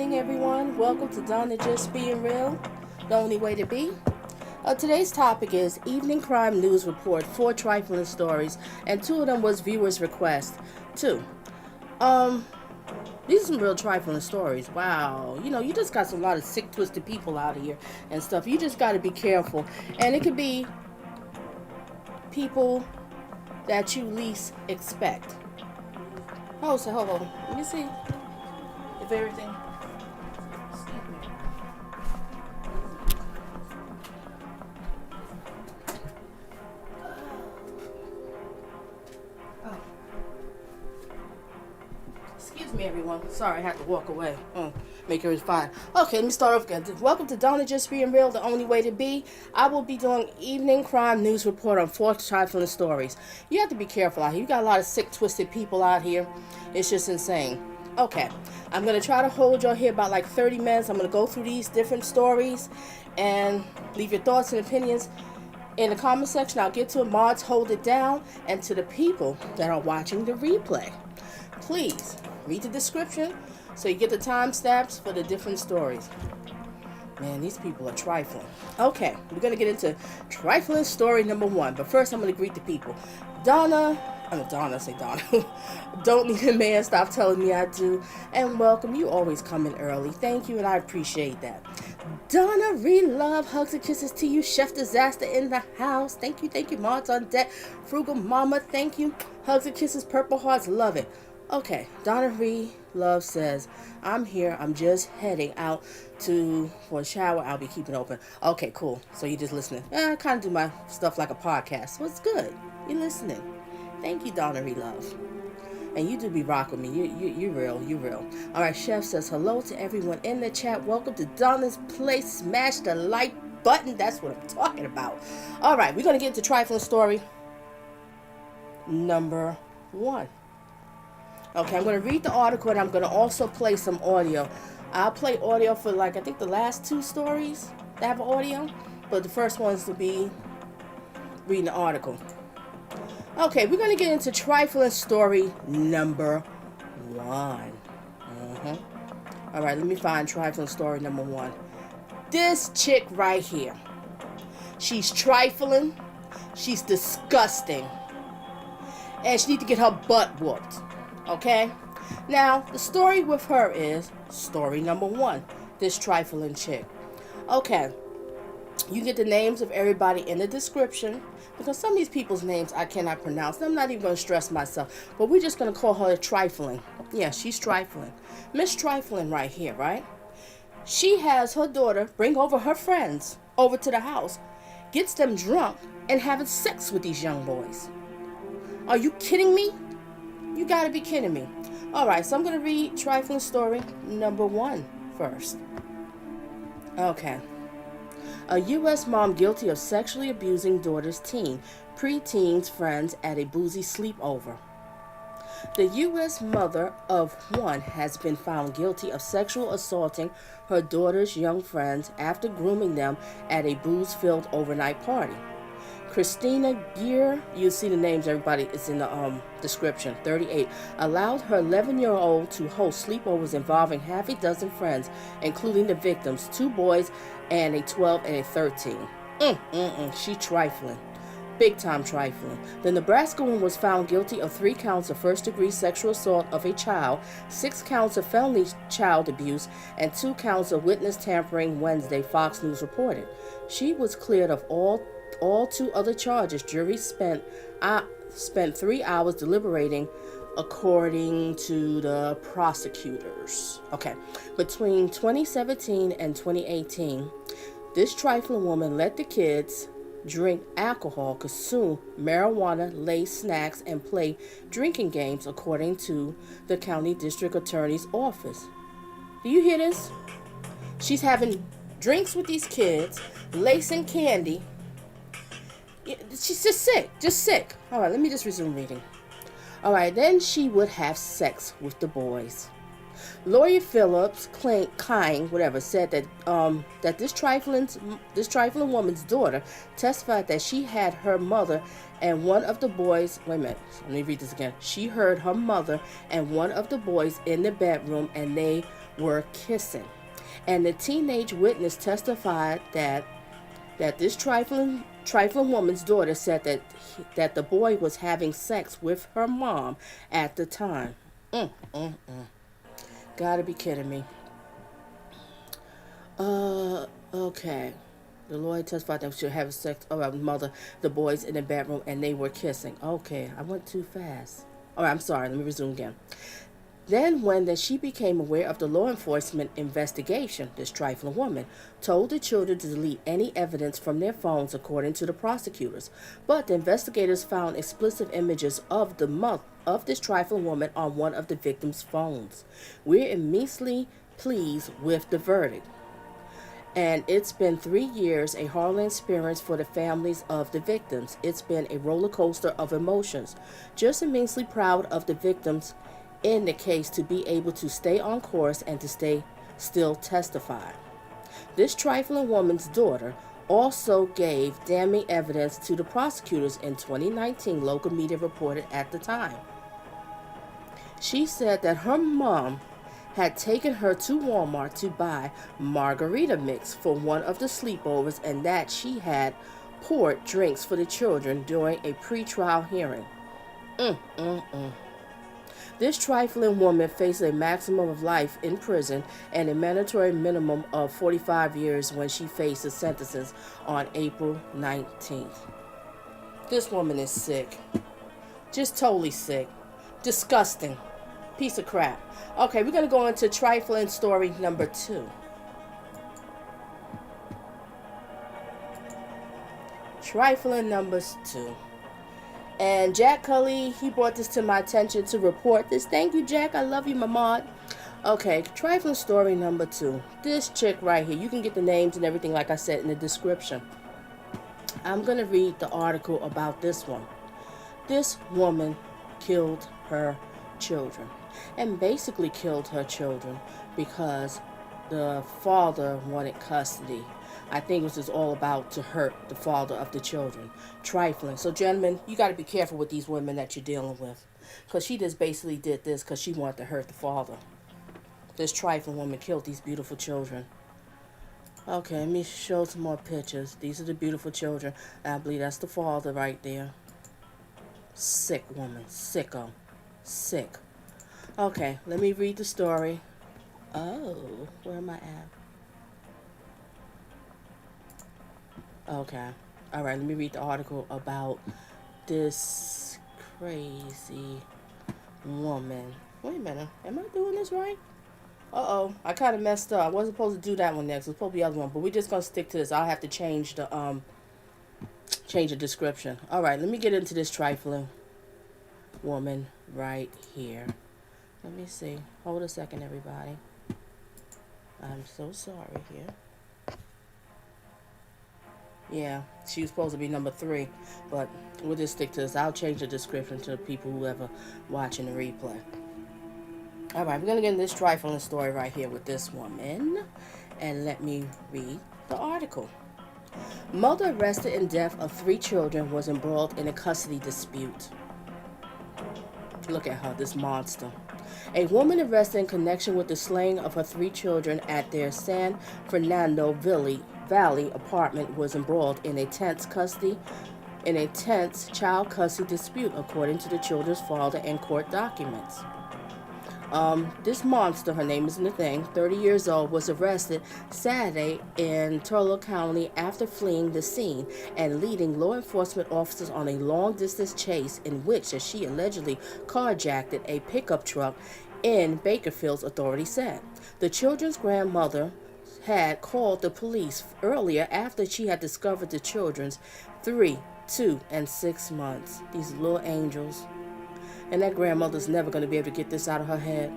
evening, everyone. Welcome to Donna Just Being Real, the only way to be. Today's topic is Evening Crime News Report, 4 trifling stories, and 2 of them was viewers' request. 2. These are some real trifling stories. Wow. You just got a lot of sick, twisted people out here and stuff. You just got to be careful. And it could be people that you least expect. Hold on. Let me see if everything. Excuse me. Oh. Excuse me, everyone. Sorry, I had to walk away. Make everything fine. Okay, let me start off again. Welcome to Donna Just Being Real, the only way to be. I will be doing evening crime news report on 4 trifling stories. You have to be careful out here. You got a lot of sick, twisted people out here. It's just insane. Okay, I'm going to try to hold y'all here about like 30 minutes. I'm going to go through these different stories and leave your thoughts and opinions in the comment section. I'll get to it. Mods, hold it down. And to the people that are watching the replay, please read the description so you get the timestamps for the different stories. Man, these people are trifling. Okay, we're going to get into trifling story number 1. But first, I'm going to greet the people. Donna. Don't need a man, stop telling me I do. And welcome, you always come in early. Thank you, and I appreciate that. Donna, love, hugs and kisses to you. Chef Disaster in the house. Thank you. Mods on deck. Frugal Mama, thank you. Hugs and kisses, Purple Hearts, love it. Okay, Donna Love says, I'm here. I'm just heading out for a shower. I'll be keeping open. Okay, cool. So you're just listening. I kind of do my stuff like a podcast, so it's good. You're listening. Thank you, Donna Love. And you do be rocking me. You real. All right, Chef says, hello to everyone in the chat. Welcome to Donna's Place. Smash the like button. That's what I'm talking about. All right, we're going to get into trifling story number 1. Okay, I'm going to read the article and I'm going to also play some audio. I'll play audio for I think the last 2 stories that have audio. But the first one is to be reading the article. Okay, we're going to get into trifling story number 1. All right, let me find trifling story number 1. This chick right here. She's trifling. She's disgusting. And she needs to get her butt whooped. Okay? Now, the story with her is story number 1. This trifling chick. Okay. You get the names of everybody in the description, because some of these people's names I cannot pronounce. I'm not even going to stress myself, but we're just going to call her Trifling. Yeah, she's Trifling. Miss Trifling right here, right? She has her daughter bring over her friends over to the house, gets them drunk, and having sex with these young boys. Are you kidding me? You got to be kidding me. All right, so I'm going to read trifling story number 1 first. Okay. A U.S. mom guilty of sexually abusing daughter's preteen friends at a boozy sleepover. The U.S. mother of 1 has been found guilty of sexual assaulting her daughter's young friends after grooming them at a booze-filled overnight party. Christina Greer, you see the names, everybody, it's in the description, 38, allowed her 11-year-old to host sleepovers involving half a dozen friends, including the victims, 2 boys and a 12 and a 13. She trifling. Big time trifling. The Nebraska woman was found guilty of 3 counts of first-degree sexual assault of a child, 6 counts of felony child abuse, and 2 counts of witness tampering, Wednesday, Fox News reported. She was cleared of all 2 other charges. Jury spent 3 hours deliberating, according to the prosecutors. Okay, between 2017 and 2018, this trifling woman let the kids drink alcohol, consume marijuana-laced snacks, and play drinking games, according to the county district attorney's office. Do you hear this? She's having drinks with these kids, lacing candy. She's just sick. All right, let me just resume reading. All right, then she would have sex with the boys. Lawyer Phillips said that this trifling woman's daughter testified that she had her mother and one of the boys. Wait a minute, let me read this again. She heard her mother and one of the boys in the bedroom, and they were kissing. And the teenage witness testified that this trifling woman's daughter said that the boy was having sex with her mom at the time. Gotta be kidding me. Okay. The lawyer testified that she was having sex with mother, the boys in the bedroom, and they were kissing. Okay, I went too fast. Alright, I'm sorry. Let me resume again. Then, when she became aware of the law enforcement investigation, this trifling woman told the children to delete any evidence from their phones, according to the prosecutors. But the investigators found explicit images of this trifling woman on one of the victims' phones. We're immensely pleased with the verdict. And it's been 3 years, a harrowing experience for the families of the victims. It's been a roller coaster of emotions. Just immensely proud of the victims in the case to be able to stay on course and to still testify. This trifling woman's daughter also gave damning evidence to the prosecutors in 2019, local media reported at the time. She said that her mom had taken her to Walmart to buy margarita mix for one of the sleepovers, and that she had poured drinks for the children during a pre-trial hearing. This trifling woman faced a maximum of life in prison and a mandatory minimum of 45 years when she faces sentences on April 19th. This woman is sick. Just totally sick. Disgusting. Piece of crap. Okay, we're going to go into trifling story number 2. Trifling number 2. And Jack Cully, he brought this to my attention to report this. Thank you, Jack. I love you, my mod. Okay, trifling story number 2. This chick right here. You can get the names and everything, like I said, in the description. I'm going to read the article about this one. This woman killed her children. And basically killed her children because the father wanted custody. I think it was just all about to hurt the father of the children. Trifling. So, gentlemen, you got to be careful with these women that you're dealing with. Because she just basically did this because she wanted to hurt the father. This trifling woman killed these beautiful children. Okay, let me show some more pictures. These are the beautiful children. I believe that's the father right there. Sick woman. Sicko. Sick. Okay, let me read the story. Oh, where am I at? Okay. Alright, let me read the article about this crazy woman. Wait a minute. Am I doing this right? Uh-oh. I kind of messed up. I wasn't supposed to do that one next. It was supposed to be the other one. But we're just going to stick to this. I'll have to change the description. Alright, let me get into this trifling woman right here. Let me see. Hold a second, everybody. I'm so sorry here. Yeah, she was supposed to be number 3, but we'll just stick to this. I'll change the description to the people who ever watching the replay. Alright, we're going to get in this trifling story right here with this woman. And let me read the article. Mother arrested in death of 3 children was embroiled in a custody dispute. Look at her, this monster. A woman arrested in connection with the slaying of her 3 children at their San Fernando Valley apartment was embroiled in a tense child custody dispute, according to the children's father and court documents. This monster, her name is in the thing, 30 years old, was arrested Saturday in Turlock County after fleeing the scene and leading law enforcement officers on a long-distance chase in which she allegedly carjacked a pickup truck in Bakersfield, authorities said. The children's grandmother had called the police earlier after she had discovered the children's 3, 2, and 6 months. These little angels. And that grandmother's never going to be able to get this out of her head.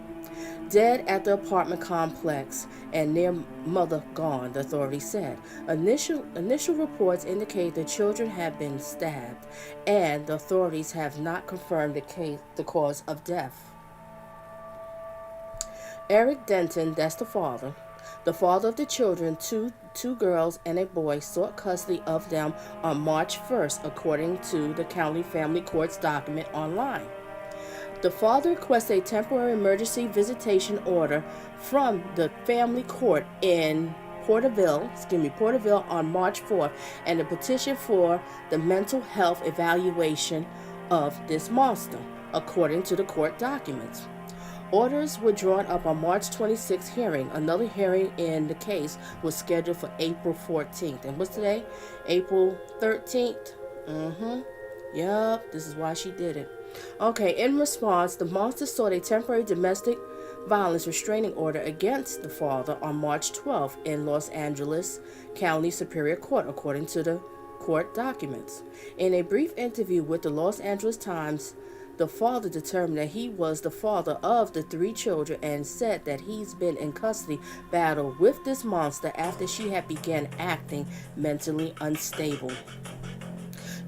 Dead at the apartment complex and their mother gone, the authorities said. Initial reports indicate the children have been stabbed, and the authorities have not confirmed the cause of death. Eric Denton, that's the father of the children, two girls and a boy, sought custody of them on March 1st, according to the county family court's document online. The father requested a temporary emergency visitation order from the family court in Porterville on March 4th, and a petition for the mental health evaluation of this monster, according to the court documents. Orders were drawn up on March 26th hearing. Another hearing in the case was scheduled for April 14th. And what's today? April 13th? Yup, this is why she did it. Okay, in response, the monster sought a temporary domestic violence restraining order against the father on March 12th in Los Angeles County Superior Court, according to the court documents. In a brief interview with the Los Angeles Times, the father determined that he was the father of the 3 children and said that he's been in custody battle with this monster after she had begun acting mentally unstable.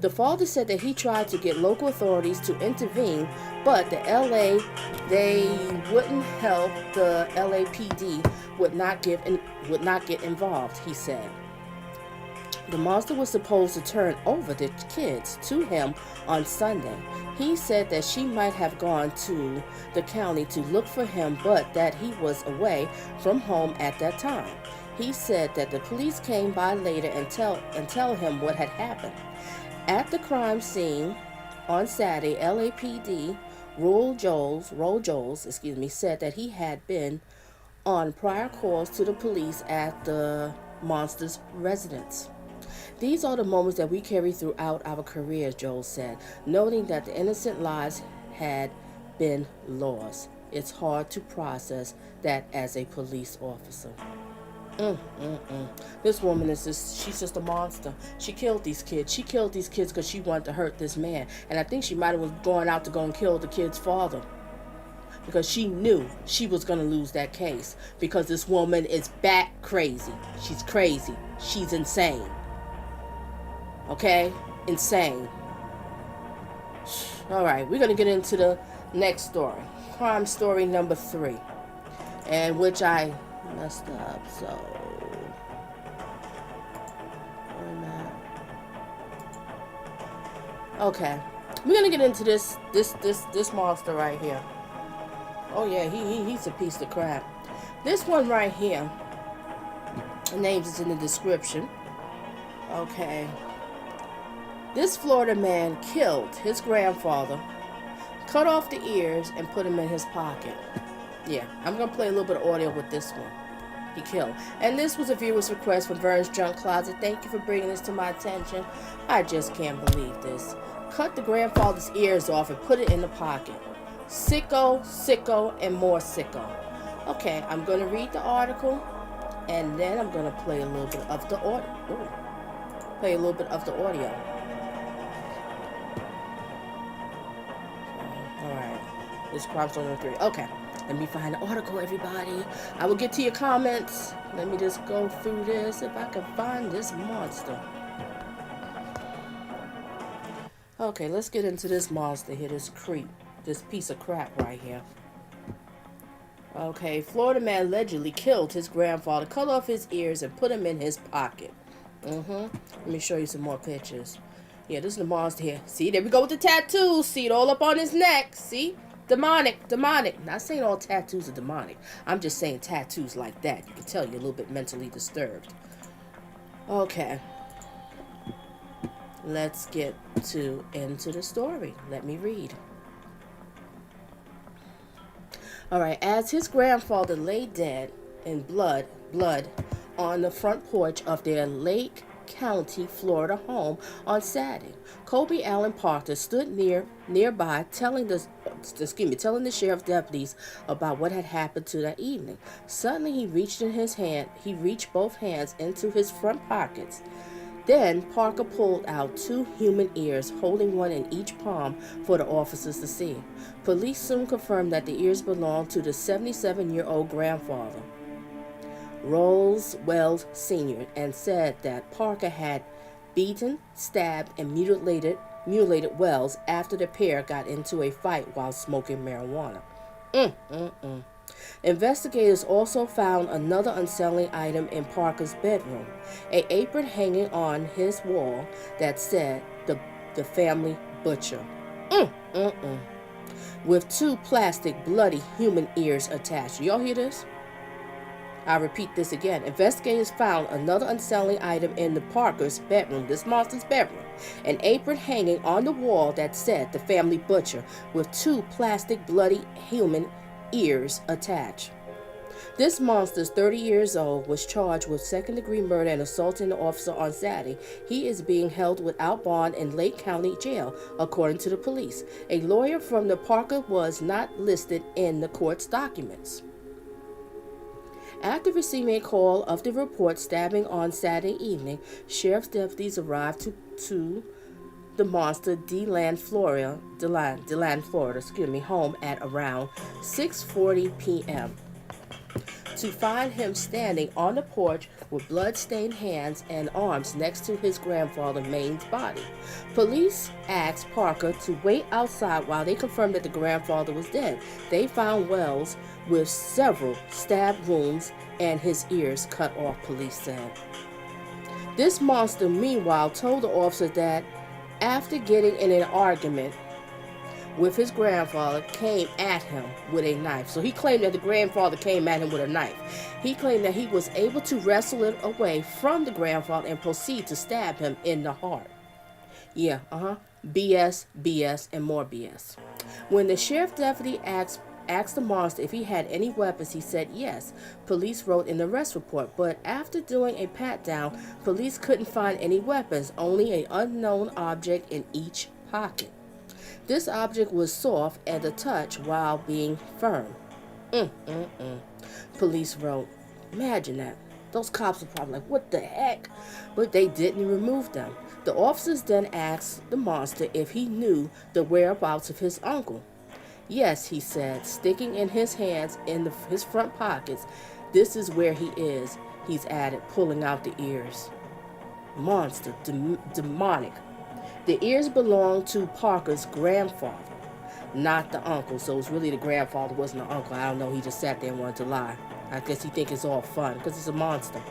The father said that he tried to get local authorities to intervene, but they wouldn't help. The LAPD would not get involved, he said. The monster was supposed to turn over the kids to him on Sunday. He said that she might have gone to the county to look for him, but that he was away from home at that time. He said that the police came by later and tell him what had happened. At the crime scene on Saturday, LAPD Roll Jones, said that he had been on prior calls to the police at the monster's residence. These are the moments that we carry throughout our careers, Joel said, noting that the innocent lives had been lost. It's hard to process that as a police officer. This woman she's just a monster. She killed these kids. She killed these kids because she wanted to hurt this man. And I think she might have gone out to go and kill the kid's father, because she knew she was going to lose that case, because this woman is bat crazy. She's crazy. She's insane. Okay? Insane. Alright, we're going to get into the next story. Crime story number 3. And which I messed up, so okay, we're gonna get into this monster right here. Oh yeah, he's a piece of crap. This one right here, the names is in the description. Okay, this Florida man killed his grandfather, cut off the ears, and put him in his pocket. Yeah, I'm going to play a little bit of audio with this one. He killed. And this was a viewer's request from Vern's Junk Closet. Thank you for bringing this to my attention. I just can't believe this. Cut the grandfather's ears off and put it in the pocket. Sicko, and more sicko. Okay, I'm going to read the article, and then I'm going to play a little bit of the audio. Play a little bit of the audio. Alright. This is crime story number 3. Okay. Let me find the article, everybody. I will get to your comments. Let me just go through this if I can find this monster. Okay, let's get into this monster here, this piece of crap right here. Okay, Florida man allegedly killed his grandfather, cut off his ears, and put him in his pocket. Let me show you some more pictures. Yeah, this is the monster here. See, there we go with the tattoos. See it all up on his neck. See? Demonic. Not saying all tattoos are demonic. I'm just saying tattoos like that. You can tell you're a little bit mentally disturbed. Okay. Let's get into the story. Let me read. Alright, as his grandfather lay dead in blood on the front porch of their Lake County, Florida home on Saturday, Kolby Allen Parker stood nearby telling the sheriff's deputies about what had happened to that evening. Suddenly he reached both hands into his front pockets. Then Parker pulled out 2 human ears, holding one in each palm for the officers to see. Police soon confirmed that the ears belonged to the 77-year-old grandfather, Wells Sr., and said that Parker had beaten, stabbed, and mutilated Wells after the pair got into a fight while smoking marijuana. Investigators also found another unsettling item in Parker's bedroom, an apron hanging on his wall that said the family butcher. with 2 plastic, bloody human ears attached. Y'all hear this? I repeat this again. Investigators found another unsettling item in the Parker's bedroom, this monster's bedroom. An apron hanging on the wall that said the family butcher with 2 plastic, bloody human ears attached. This monster, 30 years old, was charged with second-degree murder and assaulting the officer on Saturday. He is being held without bond in Lake County Jail, according to the police. A lawyer from the Parker was not listed in the court's documents. After receiving a call of the report stabbing on Saturday evening, sheriff's deputies arrived to the monster DeLand, Florida, home at around 6:40 p.m. to find him standing on the porch with blood-stained hands and arms next to his grandfather Maine's body. Police asked Parker to wait outside while they confirmed that the grandfather was dead. They found Wells with several stab wounds and his ears cut off, police said. This monster, meanwhile, told the officer that after getting in an argument with his grandfather, came at him with a knife. So he claimed that the grandfather came at him with a knife. He claimed that he was able to wrestle it away from the grandfather and proceed to stab him in the heart. Yeah, BS, BS, and more BS. When the sheriff deputy asked the monster if he had any weapons, he said yes. Police wrote in the arrest report, but after doing a pat-down, police couldn't find any weapons, only an unknown object in each pocket. This object was soft at the touch while being firm. Police wrote. Imagine that. Those cops were probably like, what the heck? But they didn't remove them. The officers then asked the monster if he knew the whereabouts of his uncle. Yes, he said, sticking in his hands in his front pockets. This is where he is, he's added, pulling out the ears. Monster, demonic. The ears belonged to Parker's grandfather, not the uncle. So it's really the grandfather, wasn't the uncle. I don't know, he just sat there and wanted to lie. I guess he think it's all fun, because it's a monster.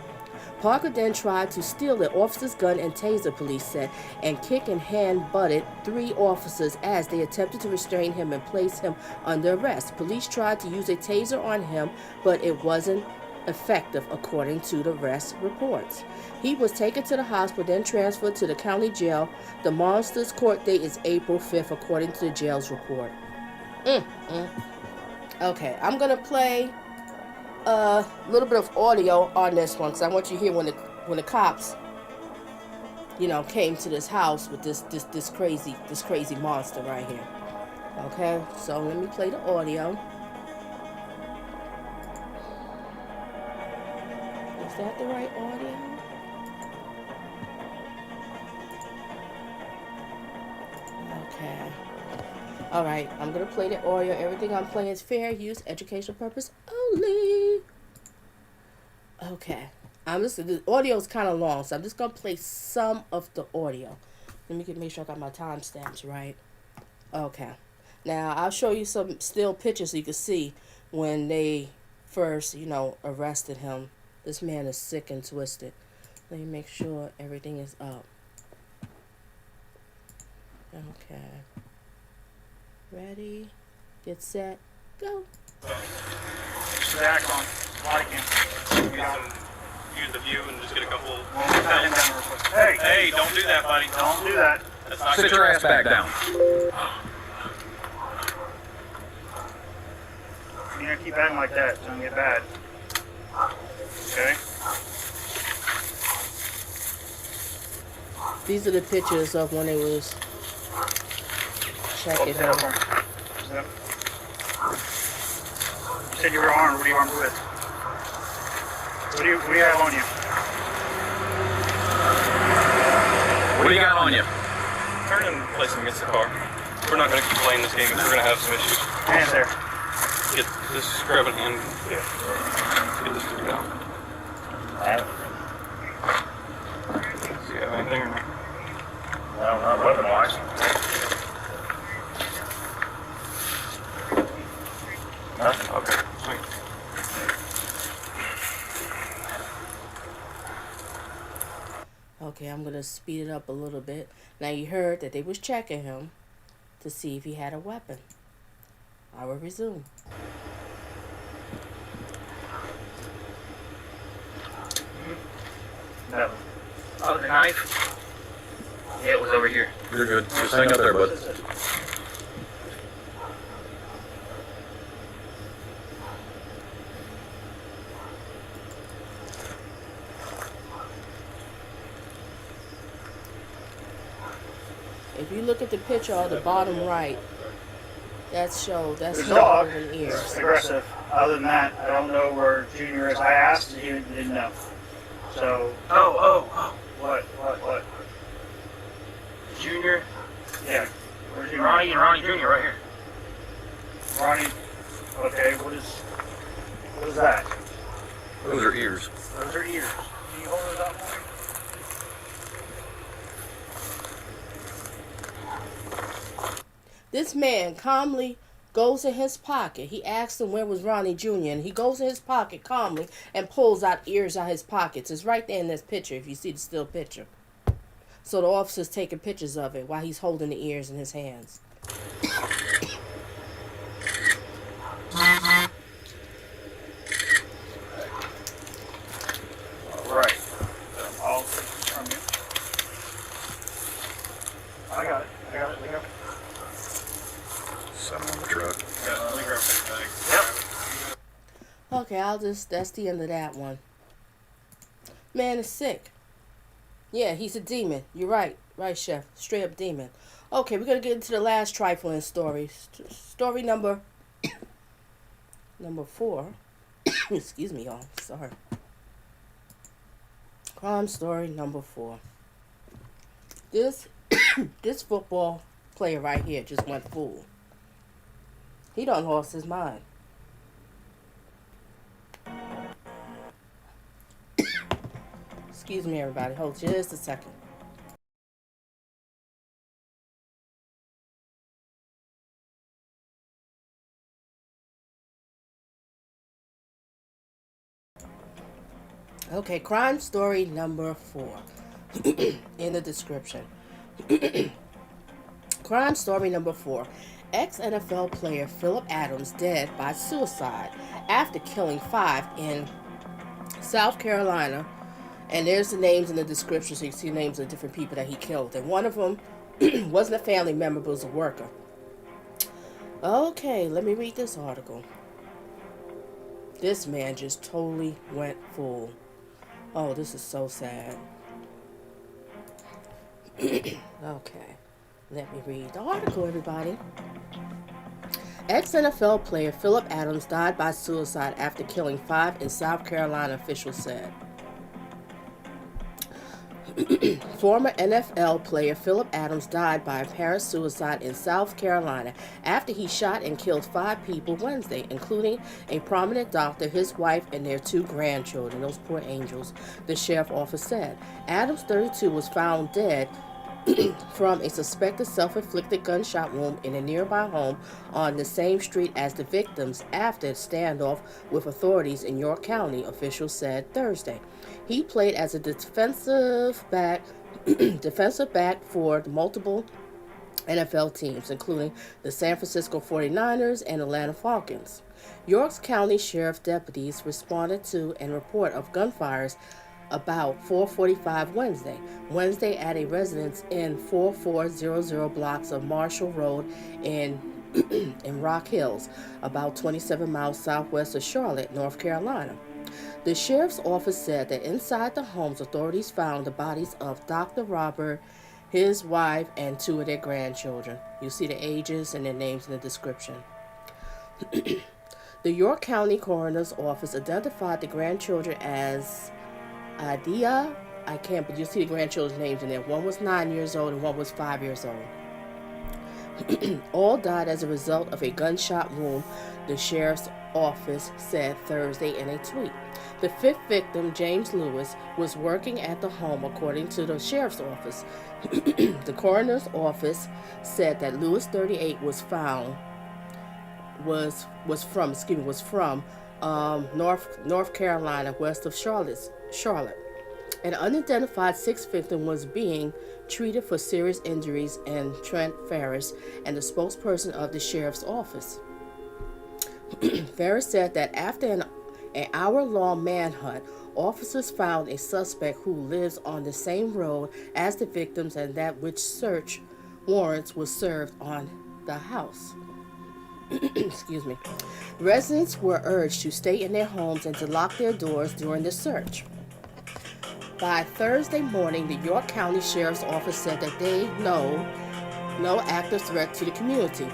Parker then tried to steal the officer's gun and taser, police said, and kick and hand-butted 3 officers as they attempted to restrain him and place him under arrest. Police tried to use a taser on him, but it wasn't effective, according to the arrest reports. He was taken to the hospital, then transferred to the county jail. The monster's court date is April 5th, according to the jail's report. Okay, I'm going to play a little bit of audio on this one, because I want you to hear when the cops, came to this house with this crazy monster right here. Okay, so let me play the audio. Is that the right audio? Okay. Alright, I'm going to play the audio. Everything I'm playing is fair use, educational purpose only. Okay. The audio is kind of long, so I'm just going to play some of the audio. Let me make sure I got my timestamps right. Okay. Now, I'll show you some still pictures so you can see when they first, arrested him. This man is sick and twisted. Let me make sure everything is up. Okay. Ready, get set, go. Back on body cam. Use the view and just get a couple. Hey, don't do that, buddy. Don't do that. That's not Sit your ass back down. You gotta keep acting like that. It's gonna get bad. Okay. These are the pictures of when they was checking him. You said you were armed. What are you armed with? What do you have on you? What do you got on you? Turn and place him against the car. We're not going to keep playing this game because we're going to have some issues. Hands there. Get this scrub it and get this figured out. Do you have anything or not? Well, not weapon-wise. Nothing. Okay, sweet. Okay, I'm going to speed it up a little bit. Now, you heard that they was checking him to see if he had a weapon. I will resume. No. Oh, the knife? Yeah, it was over here. You're good. Just hang out there, bud. If you look at the picture on the bottom right, that's The no dog holding is ears. aggressive. Other than that, I don't know where Junior is. I asked and he didn't know. So, Oh. what? Junior. Yeah. Where's Junior? Ronnie and Ronnie Jr. right here. Ronnie. Okay, what is that? Those are ears. Those are ears. Can you hold those up for me? This man calmly goes in his pocket. He asks him where was Ronnie Jr. and he goes in his pocket calmly and pulls out ears out his pockets. It's right there in this picture if you see the still picture. So the officer's taking pictures of it while he's holding the ears in his hands. Right. I'll take this from you. I got it. Let go. Some on the truck. Yeah, let me grab a bag. Yep. Okay, that's the end of that one. Man is sick. Yeah, he's a demon. You're right. Right, Chef. Straight up demon. Okay, we're going to get into the last trifling story. Story number 4. Excuse me, y'all. Sorry. Crime story number 4. This football player right here just went fool. He done lost his mind. Excuse me, everybody. Hold just a second. Okay, crime story number 4. In the description. Crime story number 4. Ex-NFL player Phillip Adams dead by suicide after killing 5 in South Carolina. And there's the names in the description, so you see names of different people that he killed. And one of them wasn't a family member, but was a worker. Okay, let me read this article. This man just totally went full. Oh, this is so sad. Okay, let me read the article, everybody. Ex-NFL player Phillip Adams died by suicide after killing 5 in South Carolina, officials said. Former NFL player Phillip Adams died by apparent suicide in South Carolina after he shot and killed 5 people Wednesday, including a prominent doctor, his wife, and their 2 grandchildren. Those poor angels, the sheriff's office said. Adams, 32, was found dead from a suspected self-inflicted gunshot wound in a nearby home on the same street as the victims after a standoff with authorities in York County, officials said Thursday. He played as a defensive back for multiple NFL teams, including the San Francisco 49ers and Atlanta Falcons. York County Sheriff deputies responded to a report of gunfires about 4:45 Wednesday at a residence in 4400 blocks of Marshall Road in Rock Hills, about 27 miles southwest of Charlotte, North Carolina. The sheriff's office said that inside the homes, authorities found the bodies of Dr. Robert, his wife, and 2 of their grandchildren. You see the ages and their names in the description. The York County Coroner's Office identified the grandchildren as Adah, but you see the grandchildren's names in there. One was 9 years old and one was 5 years old. All died as a result of a gunshot wound, the sheriff's office said Thursday in a tweet. The 5th victim, James Lewis, was working at the home, according to the sheriff's office. The coroner's office said that Lewis, 38, was from North Carolina, west of Charlotte. An unidentified 6th victim was being treated for serious injuries in Trent Ferris, and the spokesperson of the sheriff's office. Ferris said that after an hour-long manhunt, officers found a suspect who lives on the same road as the victims and that which search warrants was served on the house. Excuse me. Residents were urged to stay in their homes and to lock their doors during the search. By Thursday morning, the York County Sheriff's Office said that they know no active threat to the community.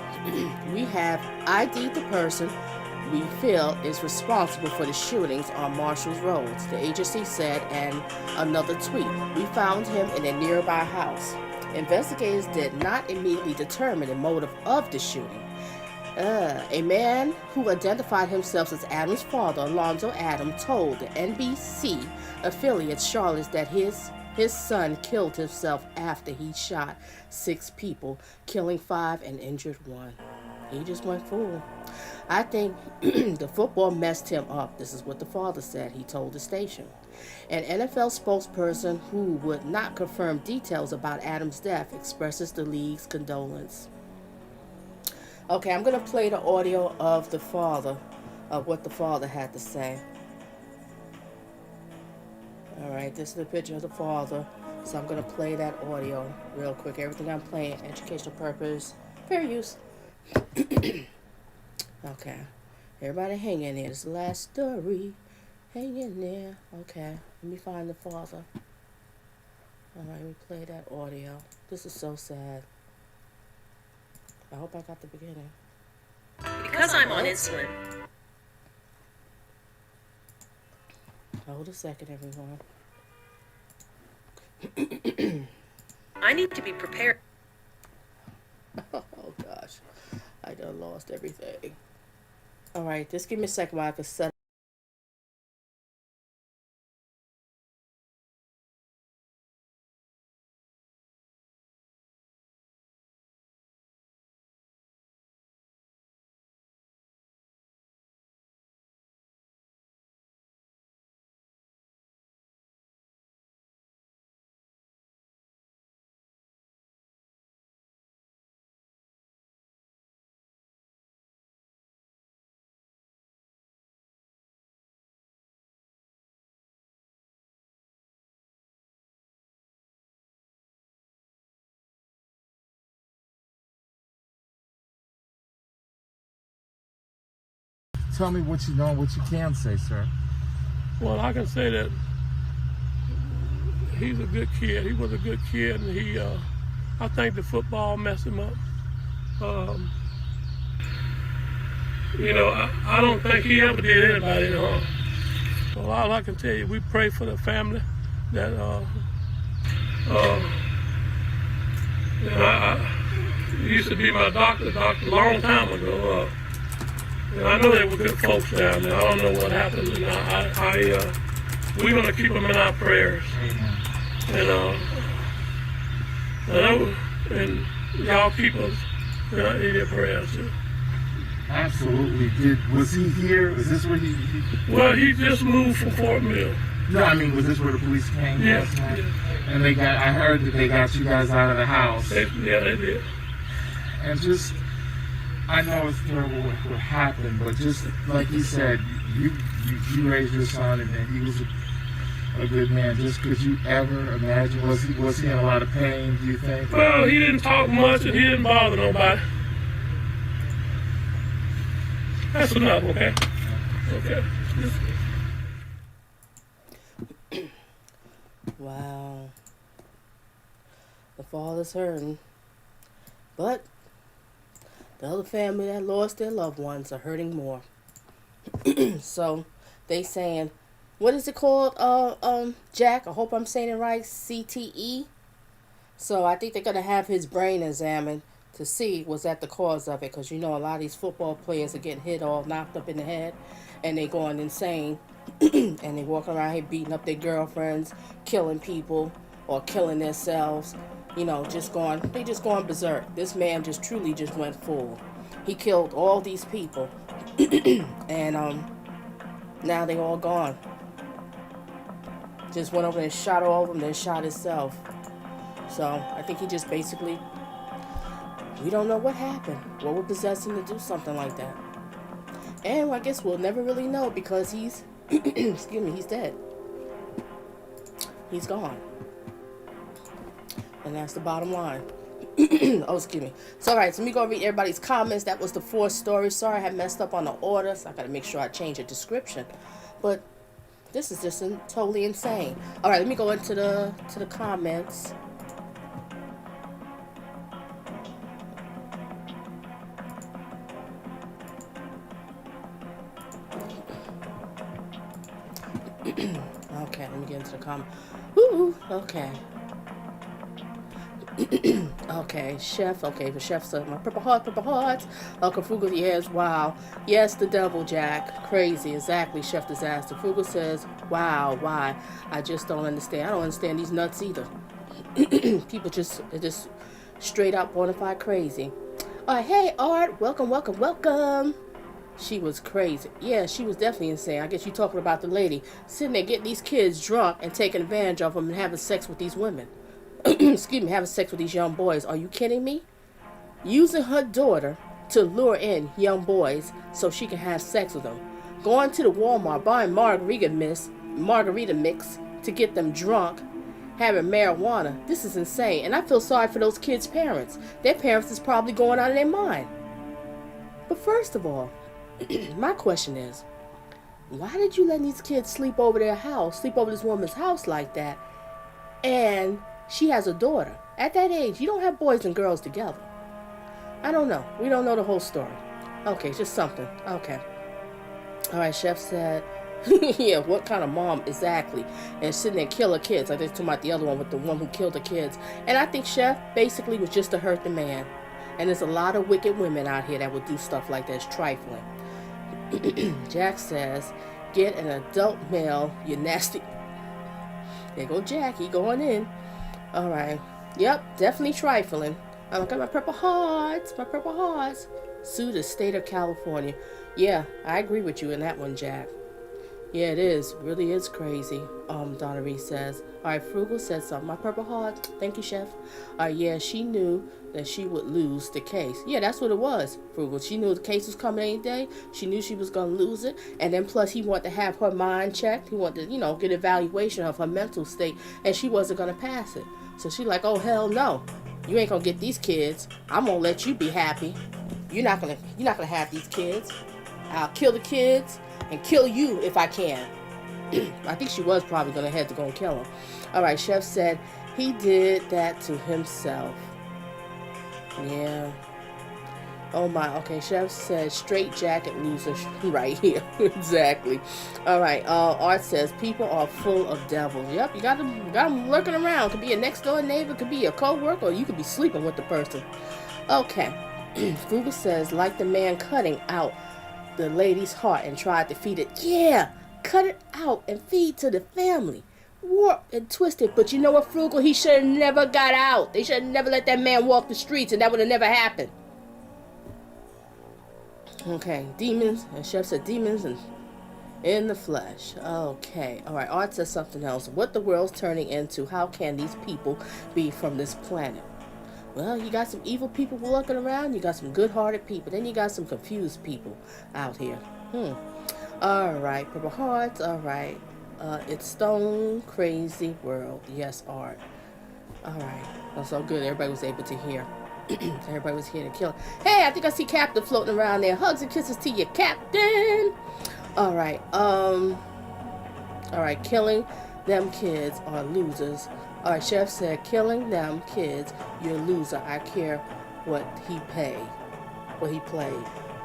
We have ID'd the person we feel is responsible for the shootings on Marshall's roads, the agency said in another tweet. We found him in a nearby house. Investigators did not immediately determine the motive of the shooting. A man who identified himself as Adams' father, Alonzo Adams, told the NBC affiliate Charlotte that his son killed himself after he shot 6 people, killing 5 and injured 1. He just went fool. I think the football messed him up. This is what the father said, he told the station. An NFL spokesperson who would not confirm details about Adams' death expresses the league's condolence. Okay, I'm going to play the audio of the father, of what the father had to say. Alright, this is the picture of the father. So I'm going to play that audio real quick. Everything I'm playing, educational purpose, fair use. Okay, everybody hang in there. This is the last story. Hang in there. Okay, let me find the father. Alright, we play that audio. This is so sad. I hope I got the beginning. Because I'm on insulin. Hold a second, everyone. I need to be prepared. Oh gosh, I done lost everything. All right, just give me a second while I can set. Tell me what you know and what you can say, sir. Well, I can say that he's a good kid. He was a good kid, and I think the football messed him up. I don't think he ever did anybody harm. So all I can tell you, we pray for the family that, he used to be my doctor a long time ago. And I know they were good folks down there. I don't know what happened. And we're going to keep them in our prayers. And y'all keep us in your prayers too. Absolutely. Was he here? Is this where he... Well, he just moved from Fort Mill. No, I mean, was this where the police came last night? Yeah. And I heard that they got you guys out of the house. They did. And just... I know it's terrible what happened, but just like you said, you raised your son, and then he was a good man. Just could you ever imagine, was he in a lot of pain, do you think? Well, he didn't talk much, and he didn't bother nobody. That's enough, okay? Okay. Wow. The father's hurting. But the other family that lost their loved ones are hurting more. So they saying, what is it called, Jack? I hope I'm saying it right, CTE. So I think they're going to have his brain examined to see was that the cause of it. Because, a lot of these football players are getting hit all knocked up in the head. And they going insane. And they walking around here beating up their girlfriends, killing people, or killing themselves. Just going berserk. This man just truly just went full. He killed all these people. And now they all gone. Just went over and shot all of them, then shot himself. So I think he just basically, we don't know what happened. What would possess him to do something like that? And I guess we'll never really know because he's, excuse me, he's dead. He's gone. And that's the bottom line. Oh, excuse me. So, alright, so let me go read everybody's comments. That was the 4th story. Sorry, I had messed up on the order, so I gotta make sure I change the description. But this is just totally insane. Alright, let me go into the comments. Okay, let me get into the comment. Woo, okay. Okay, Chef. Okay, the Chef said, my purple heart. Uncle Frugal, yes, wow. Yes, the devil, Jack. Crazy, exactly, Chef Disaster. Frugal says, wow, why? I just don't understand. I don't understand these nuts either. People they're just straight out bona fide crazy. Hey, Art, welcome. She was crazy. Yeah, she was definitely insane. I guess you're talking about the lady sitting there getting these kids drunk and taking advantage of them and having sex with these women. Excuse me, having sex with these young boys. Are you kidding me? Using her daughter to lure in young boys so she can have sex with them. Going to the Walmart, buying margarita mix to get them drunk, having marijuana. This is insane. And I feel sorry for those kids' parents. Their parents is probably going out of their mind. But first of all, my question is, why did you let these kids sleep over this woman's house like that? And she has a daughter. At that age, you don't have boys and girls together. I don't know. We don't know the whole story. Okay, just something. Okay. All right, Chef said, yeah, what kind of mom exactly? And sitting there kill her kids. I just talking about the other one with the one who killed the kids. And I think Chef basically was just to hurt the man. And there's a lot of wicked women out here that would do stuff like that. It's trifling. Jack says, get an adult male, you nasty. There go Jack, he going in. Alright. Yep, definitely trifling. I got my purple hearts. Sue the state of California. Yeah, I agree with you in that one, Jack. Yeah, it is. Really is crazy. Donna Reese says. Alright, Frugal said something. My purple heart. Thank you, Chef. Yeah, she knew that she would lose the case. Yeah, that's what it was, Frugal. She knew the case was coming any day. She knew she was going to lose it. And then plus he wanted to have her mind checked. He wanted to, get evaluation of her mental state. And she wasn't going to pass it. So she like, oh, hell no. You ain't going to get these kids. I'm going to let you be happy. You're not going to have these kids. I'll kill the kids and kill you if I can. I think she was probably going to head to go and kill him. All right, Chef said he did that to himself. Yeah. Oh my. Okay, Chef said straight jacket loser right here. Exactly. All right. Art says people are full of devils. Yep, you got them lurking around. Could be a next door neighbor, could be a co-worker, or you could be sleeping with the person. Okay. Frugal says like the man cutting out the lady's heart and tried to feed it. Yeah, cut it out and feed to the family. Warped and twisted. But you know what, Frugal? He should have never got out. They should have never let that man walk the streets, and that would have never happened. Okay, demons. And Chef said demons and in the flesh. Okay. All right, Art says something else. What the world's turning into. How can these people be from this planet? Well, you got some evil people looking around. You got some good-hearted people. Then you got some confused people out here. All right, purple hearts. All right. It's stone crazy world. Yes, Art. All right. That's so good. Everybody was able to hear. Everybody was here to kill. Hey, I think I see Captain floating around there. Hugs and kisses to you, Captain. All right. All right. Killing them kids are losers. All right. Chef said, killing them kids, you're a loser. I care what he played.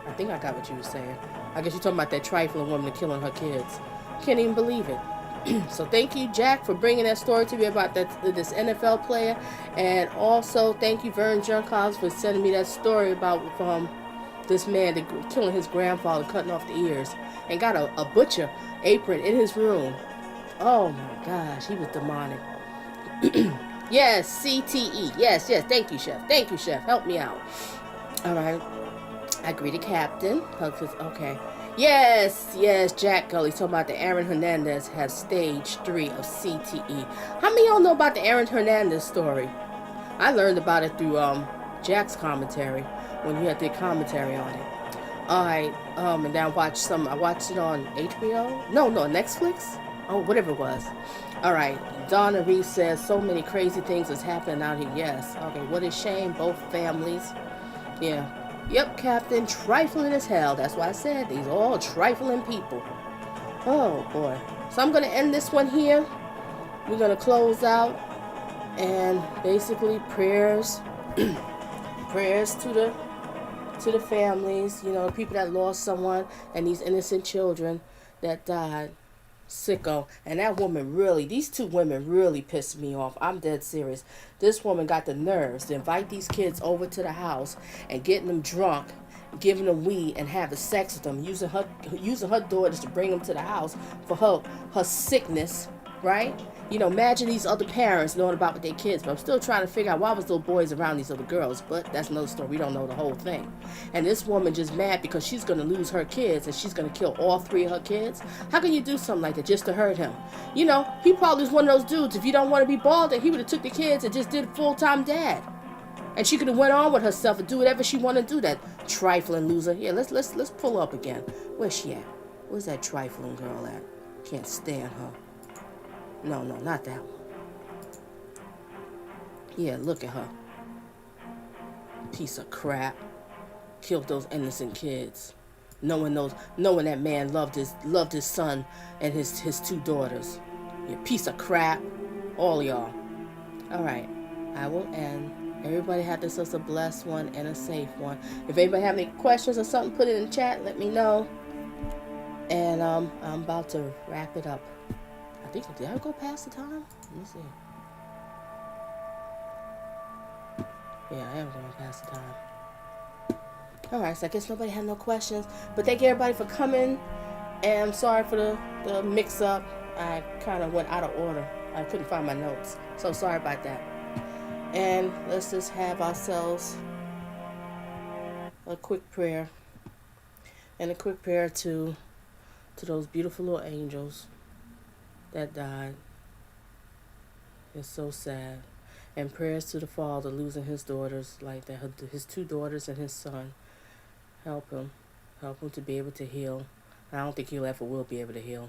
I think I got what you were saying. I guess you're talking about that trifling woman killing her kids. Can't even believe it. So thank you, Jack, for bringing that story to me about this NFL player. And also thank you, Vern Junkows, for sending me that story about this man killing his grandfather, cutting off the ears, and got a butcher apron in his room. Oh my gosh, he was demonic. Yes, CTE. Yes. Thank you, Chef. Help me out. All right. I agree to Captain. Okay. Yes, Jack Gully talking about the Aaron Hernandez has stage 3 of CTE. How many of y'all know about the Aaron Hernandez story? I learned about it through Jack's commentary when he had the commentary on it. Alright, and then I watched it on HBO? No, Netflix? Oh, whatever it was. Alright, Donna Reese says so many crazy things is happening out here. Yes. Okay, what a shame, both families. Yeah. Yep, Captain, trifling as hell. That's why I said these are all trifling people. Oh, boy. So I'm going to end this one here. We're going to close out. And basically prayers. Prayers to the families, you know, people that lost someone, and these innocent children that died. Sicko. And that woman really, these two women really pissed me off. I'm dead serious. This woman got the nerves to invite these kids over to the house and getting them drunk, giving them weed and having sex with them, using her daughters to bring them to the house for her sickness, right? You know, imagine these other parents knowing about their kids, but I'm still trying to figure out why was little boys around these little girls, but that's another story. We don't know the whole thing. And this woman just mad because she's going to lose her kids and she's going to kill all 3 of her kids. How can you do something like that just to hurt him? You know, he probably was one of those dudes, if you don't want to be bald, he would have took the kids and just did full-time dad. And she could have went on with herself and do whatever she wanted to do, that trifling loser. Yeah, let's pull up again. Where's she at? Where's that trifling girl at? Can't stand her. No, not that one. Yeah, look at her. Piece of crap. Killed those innocent kids. Knowing that man loved his son and his 2 daughters. You piece of crap. All of y'all. Alright. I will end. Everybody have themselves a blessed one and a safe one. If anybody have any questions or something, put it in the chat. Let me know. And I'm about to wrap it up. Did I go past the time? Let me see. Yeah, I am going past the time. Alright, so I guess nobody had no questions. But thank you everybody for coming. And I'm sorry for the mix-up. I kind of went out of order. I couldn't find my notes. So sorry about that. And let's just have ourselves a quick prayer. And a quick prayer to those beautiful little angels that died. It's so sad. And prayers to the father losing his daughters like that, his 2 daughters and his son. Help him to be able to heal. I don't think he'll ever will be able to heal.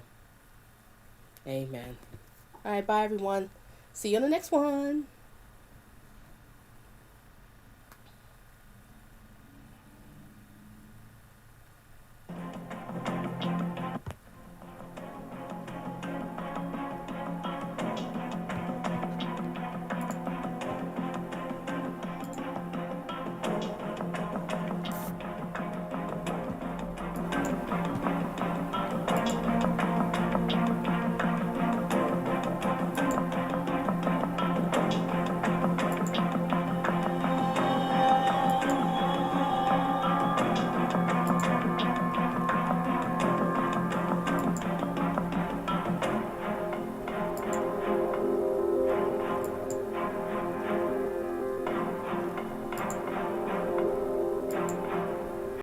Amen. All right, bye everyone. See you on the next one.